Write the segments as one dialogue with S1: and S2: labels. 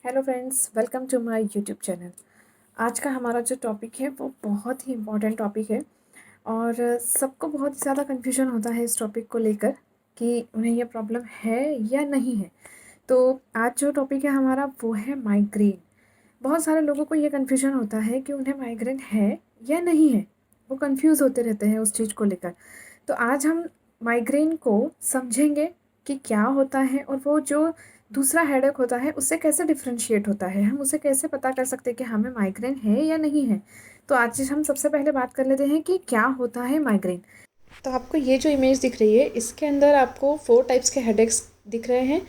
S1: Hello friends, welcome to my YouTube channel. आज का हमारा जो टॉपिक है वो बहुत ही इम्पोर्टेंट टॉपिक है और सबको बहुत ज़्यादा कन्फ्यूजन होता है इस टॉपिक को लेकर कि उन्हें ये प्रॉब्लम है या नहीं है। तो आज जो टॉपिक है हमारा वो है माइग्रेन। बहुत सारे लोगों को ये कन्फ्यूजन होता है कि उन्हें माइग्रेन है या नहीं है। वो कन्फ्यूज़ होते रहते हैं उस चीज़ को लेकर। तो आज हम माइग्रेन को समझेंगे कि क्या होता है और वो जो दूसरा हेडेक होता है उससे कैसे डिफरेंशिएट होता है, हम उसे कैसे पता कर सकते हैं कि हमें माइग्रेन है या नहीं है। तो आज हम सबसे पहले बात कर लेते हैं कि क्या होता है माइग्रेन। तो आपको ये जो इमेज दिख रही है इसके अंदर आपको 4 टाइप्स के हेडेक्स दिख रहे हैं,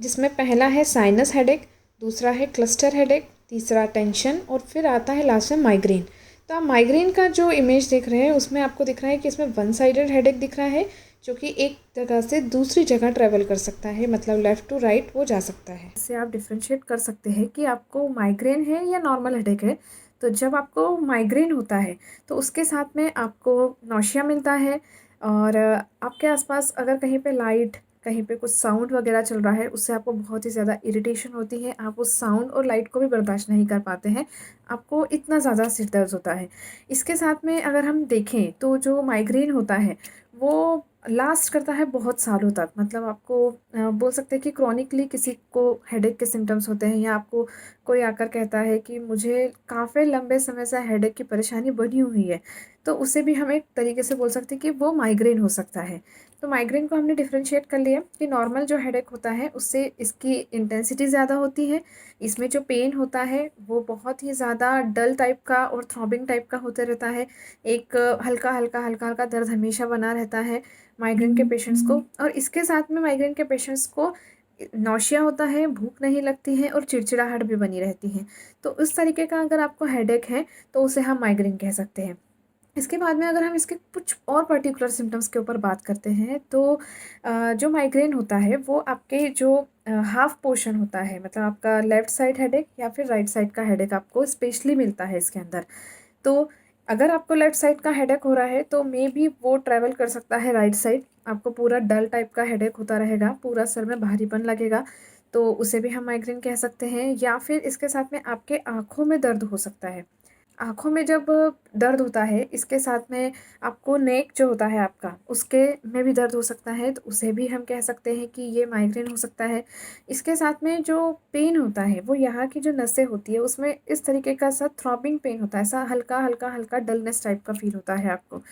S1: जिसमें पहला है साइनस हेडेक, दूसरा है क्लस्टर हेडेक, तीसरा टेंशन और फिर आता है लास्ट में माइग्रेन। तो आप माइग्रेन का जो इमेज देख रहे हैं उसमें आपको दिख रहा है कि इसमें वन साइडेड हेडेक दिख रहा है, जो कि एक जगह से दूसरी जगह ट्रैवल कर सकता है, मतलब लेफ़्ट टू राइट वो जा सकता है। इससे आप डिफ्रेंशिएट कर सकते हैं कि आपको माइग्रेन है या नॉर्मल हेडेक है। तो जब आपको माइग्रेन होता है तो उसके साथ में आपको नौशिया मिलता है और आपके आसपास अगर कहीं पे लाइट, कहीं पे कुछ साउंड वगैरह चल रहा है उससे आपको बहुत ही ज़्यादा इरिटेशन होती है। आप उस साउंड और लाइट को भी बर्दाश्त नहीं कर पाते हैं, आपको इतना ज़्यादा सिर दर्द होता है। इसके साथ में अगर हम देखें तो जो माइग्रेन होता है वो लास्ट करता है बहुत सालों तक। मतलब आपको बोल सकते हैं कि क्रॉनिकली किसी को हेडेक के सिम्टम्स होते हैं या आपको कोई आकर कहता है कि मुझे काफ़ी लंबे समय से हेडेक की परेशानी बनी हुई है, तो उसे भी हम एक तरीके से बोल सकते हैं कि वो माइग्रेन हो सकता है। तो माइग्रेन को हमने डिफरेंशिएट कर लिया कि नॉर्मल जो हेडेक होता है उससे इसकी इंटेंसिटी ज़्यादा होती है, इसमें जो पेन होता है वो बहुत ही ज़्यादा डल टाइप का और थ्रॉबिंग टाइप का होते रहता है। एक हल्का हल्का हल्का हल्का दर्द हमेशा बना रहता है माइग्रेन के पेशेंट्स को। और इसके साथ में माइग्रेन के पेशेंट्स को नौशिया होता है, भूख नहीं लगती है और चिड़चिड़ाहट भी बनी रहती है। तो इस तरीके का अगर आपको हेडेक है तो उसे हम माइग्रेन कह सकते हैं। इसके बाद में अगर हम इसके कुछ और पर्टिकुलर सिम्टम्स के ऊपर बात करते हैं तो जो माइग्रेन होता है वो आपके जो हाफ पोर्शन होता है, मतलब आपका लेफ़्ट साइड हेडेक या फिर राइट साइड का हेडेक आपको स्पेशली मिलता है इसके अंदर। तो अगर आपको लेफ़्ट साइड का हेडेक हो रहा है तो मे बी वो ट्रैवल कर सकता है राइट साइड। आपको पूरा डल टाइप का हेडेक होता रहेगा, पूरा सर में भारीपन लगेगा, तो उसे भी हम माइग्रेन कह सकते हैं। या फिर इसके साथ में आपके आँखों में दर्द हो सकता है। आँखों में जब दर्द होता है इसके साथ में आपको नेक जो होता है आपका उसके में भी दर्द हो सकता है, तो उसे भी हम कह सकते हैं कि ये माइग्रेन हो सकता है। इसके साथ में जो पेन होता है वो यहाँ की जो नसें होती है उसमें इस तरीके का सा थ्रॉबिंग पेन होता है, ऐसा हल्का हल्का हल्का डलनेस टाइप का फील होता है आपको।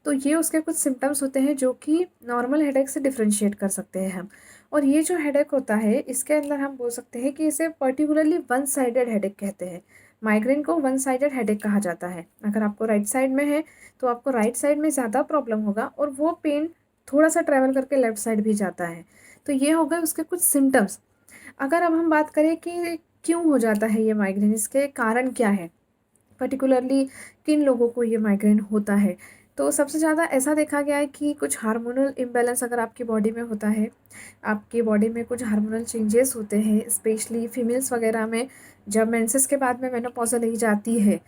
S1: तो ये उसके कुछ सिम्टम्स होते हैं जो कि नॉर्मल हेडेक से डिफरेंशिएट कर सकते हैं हम। और ये जो हेडेक होता है इसके अंदर हम बोल सकते हैं कि इसे पर्टिकुलरली वन साइडेड हेडेक कहते हैं। माइग्रेन को वन साइडेड हेडेक कहा जाता है। अगर आपको राइट साइड में है तो आपको राइट साइड में ज़्यादा प्रॉब्लम होगा और वो पेन थोड़ा सा ट्रैवल करके लेफ्ट साइड भी जाता है। तो ये हो गए उसके कुछ सिम्टम्स। अगर अब हम बात करें कि क्यों हो जाता है ये माइग्रेन, इसके कारण क्या है, पर्टिकुलरली किन लोगों को ये माइग्रेन होता है। तो सबसे ज़्यादा ऐसा देखा गया है कि कुछ हार्मोनल इम्बैलेंस अगर आपकी बॉडी में होता है, आपकी बॉडी में कुछ हार्मोनल चेंजेस होते हैं, स्पेशली फीमेल्स वगैरह में जब मेंसेस के बाद में मेनोपॉज़ल एज आती है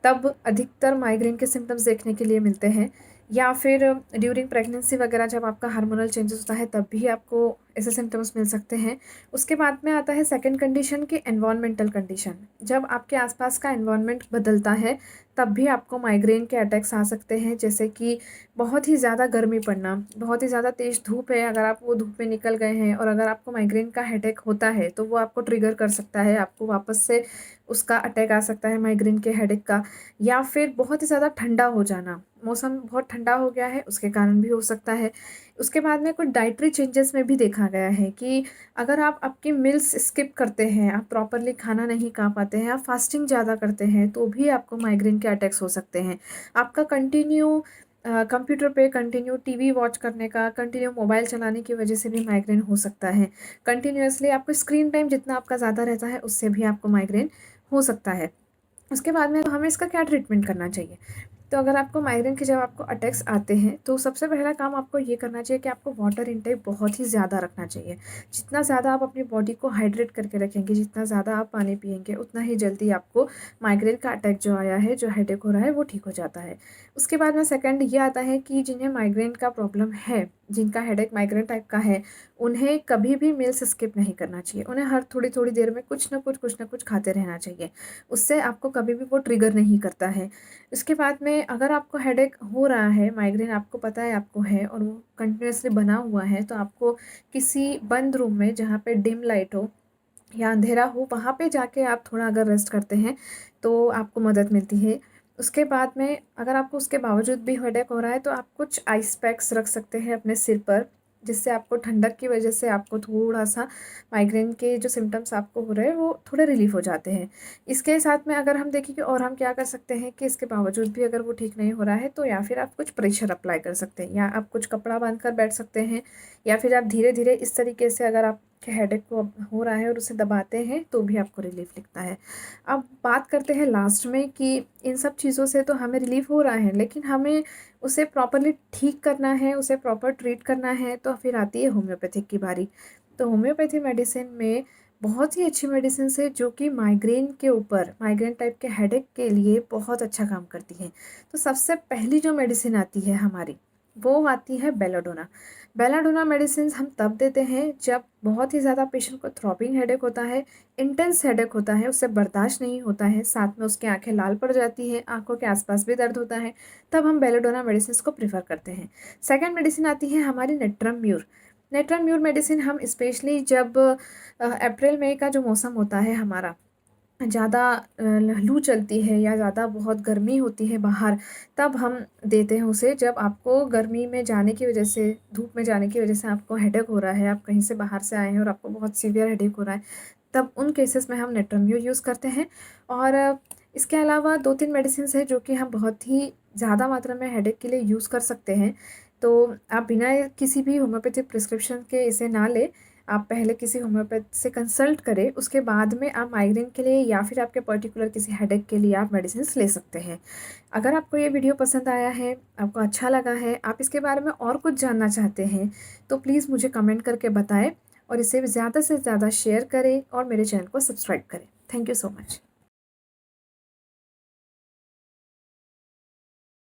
S1: तब अधिकतर माइग्रेन के सिम्टम्स देखने के लिए मिलते हैं। या फिर ड्यूरिंग प्रेगनेंसी वगैरह जब आपका हार्मोनल चेंजेस होता है तब भी आपको ऐसे सिम्टम्स मिल सकते हैं। उसके बाद में आता है सेकंड कंडीशन की एनवायरमेंटल कंडीशन। जब आपके आसपास का एनवायरनमेंट बदलता है तब भी आपको माइग्रेन के अटैक्स आ सकते हैं, जैसे कि बहुत ही ज़्यादा गर्मी पड़ना, बहुत ही ज़्यादा तेज़ धूप है, अगर आप वो धूप में निकल गए हैं और अगर आपको माइग्रेन का हेडेक होता है तो वो आपको ट्रिगर कर सकता है, आपको वापस से उसका अटैक आ सकता है माइग्रेन के हेडेक का। या फिर बहुत ही ज़्यादा ठंडा हो जाना, मौसम बहुत ठंडा हो गया है उसके कारण भी हो सकता है। उसके बाद में कुछ डाइटरी चेंजेस में भी देखा गया है कि अगर आप आपकी मील्स स्किप करते हैं, आप प्रॉपरली खाना नहीं खा पाते हैं, आप फास्टिंग ज़्यादा करते हैं तो भी आपको माइग्रेन के अटैक्स हो सकते हैं। आपका कंटिन्यू कंप्यूटर पे कंटिन्यू टीवी वॉच करने का, कंटिन्यू मोबाइल चलाने की वजह से भी माइग्रेन हो सकता है। कंटिन्यूअसली आपको स्क्रीन टाइम जितना आपका ज़्यादा रहता है उससे भी आपको माइग्रेन हो सकता है। उसके बाद में हमें इसका क्या ट्रीटमेंट करना चाहिए। तो अगर आपको माइग्रेन के जब आपको अटैक्स आते हैं तो सबसे पहला काम आपको ये करना चाहिए कि आपको वाटर इनटेक बहुत ही ज़्यादा रखना चाहिए। जितना ज़्यादा आप अपनी बॉडी को हाइड्रेट करके रखेंगे, जितना ज़्यादा आप पानी पिएंगे, उतना ही जल्दी आपको माइग्रेन का अटैक जो आया है, जो हेडेक हो रहा है वो ठीक हो जाता है। उसके बाद में सेकंड ये आता है कि जिन्हें माइग्रेन का प्रॉब्लम है, जिनका हेडेक माइग्रेन टाइप का है, उन्हें कभी भी मील्स स्किप नहीं करना चाहिए। उन्हें हर थोड़ी-थोड़ी देर में कुछ ना कुछ खाते रहना चाहिए। उससे आपको कभी भी वो ट्रिगर नहीं करता है। इसके बाद में अगर आपको हेडेक हो रहा है, माइग्रेन आपको पता है आपको है और वो कंटिन्यूअसली बना हुआ है, तो आपको किसी बंद रूम में जहाँ पे डिम लाइट हो या अंधेरा हो, वहाँ पे जाके आप थोड़ा अगर रेस्ट करते हैं तो आपको मदद मिलती है। उसके बाद में अगर आपको उसके बावजूद भी हेडेक हो रहा है तो आप कुछ आइस पैक्स रख सकते हैं अपने सिर पर, जिससे आपको ठंडक की वजह से आपको थोड़ा-सा माइग्रेन के जो सिम्पटम्स आपको हो रहे हैं वो थोड़े रिलीफ़ हो जाते हैं। इसके साथ में अगर हम देखें कि और हम क्या कर सकते हैं कि इसके बावजूद भी अगर वो ठीक नहीं हो रहा है तो या फिर आप कुछ प्रेशर अप्लाई कर सकते हैं या आप कुछ कपड़ा बाँध कर बैठ सकते हैं या फिर आप धीरे-धीरे इस तरीके से अगर आपके हेडेक को अब हो रहा है और उसे दबाते हैं तो भी आपको रिलीफ़ दिखता है। अब बात करते हैं लास्ट में कि इन सब चीज़ों से तो हमें रिलीफ़ हो रहा है, लेकिन हमें उसे प्रॉपर्ली ठीक करना है, उसे प्रॉपर ट्रीट करना है, तो फिर आती है होम्योपैथिक की बारी। तो होम्योपैथी मेडिसिन में बहुत ही अच्छी मेडिसिन्स है जो कि माइग्रेन के ऊपर, माइग्रेन टाइप के हेडेक के लिए बहुत अच्छा काम करती हैं। तो सबसे पहली जो मेडिसिन आती है हमारी, वो आती है बेलाडोना। बेलाडोना मेडिसिन्स हम तब देते हैं जब बहुत ही ज़्यादा पेशेंट को थ्रॉपिंग हेडेक होता है, इंटेंस हेडेक होता है, उससे बर्दाश्त नहीं होता है, साथ में उसकी आँखें लाल पड़ जाती हैं, आँखों के आसपास भी दर्द होता है, तब हम बेलाडोना मेडिसिन्स को प्रेफ़र करते हैं। सेकंड मेडिसिन आती है हमारी natrum mur. Natrum mur medicine हम स्पेशली जब अप्रैल मई का जो मौसम होता है हमारा, ज़्यादा लू चलती है या ज़्यादा बहुत गर्मी होती है बाहर, तब हम देते हैं उसे। जब आपको गर्मी में जाने की वजह से, धूप में जाने की वजह से आपको हेडेक हो रहा है, आप कहीं से बाहर से आए हैं और आपको बहुत सीवियर हेडेक हो रहा है, तब उन केसेस में हम नेट्रम्यूर यूज़ करते हैं। और इसके अलावा 2-3 मेडिसिन्स हैं जो कि हम बहुत ही ज़्यादा मात्रा में हेडेक के लिए यूज़ कर सकते हैं। तो आप बिना किसी भी होम्योपैथिक प्रिस्क्रिप्शन के इसे ना लें, आप पहले किसी होम्योपैथ से कंसल्ट करें, उसके बाद में आप माइग्रेन के लिए या फिर आपके पर्टिकुलर किसी हेडेक के लिए आप मेडिसिन्स ले सकते हैं। अगर आपको ये वीडियो पसंद आया है, आपको अच्छा लगा है, आप इसके बारे में और कुछ जानना चाहते हैं, तो प्लीज़ मुझे कमेंट करके बताएँ और इसे ज़्यादा से ज़्यादा शेयर करें और मेरे चैनल को सब्सक्राइब करें। Thank you so much.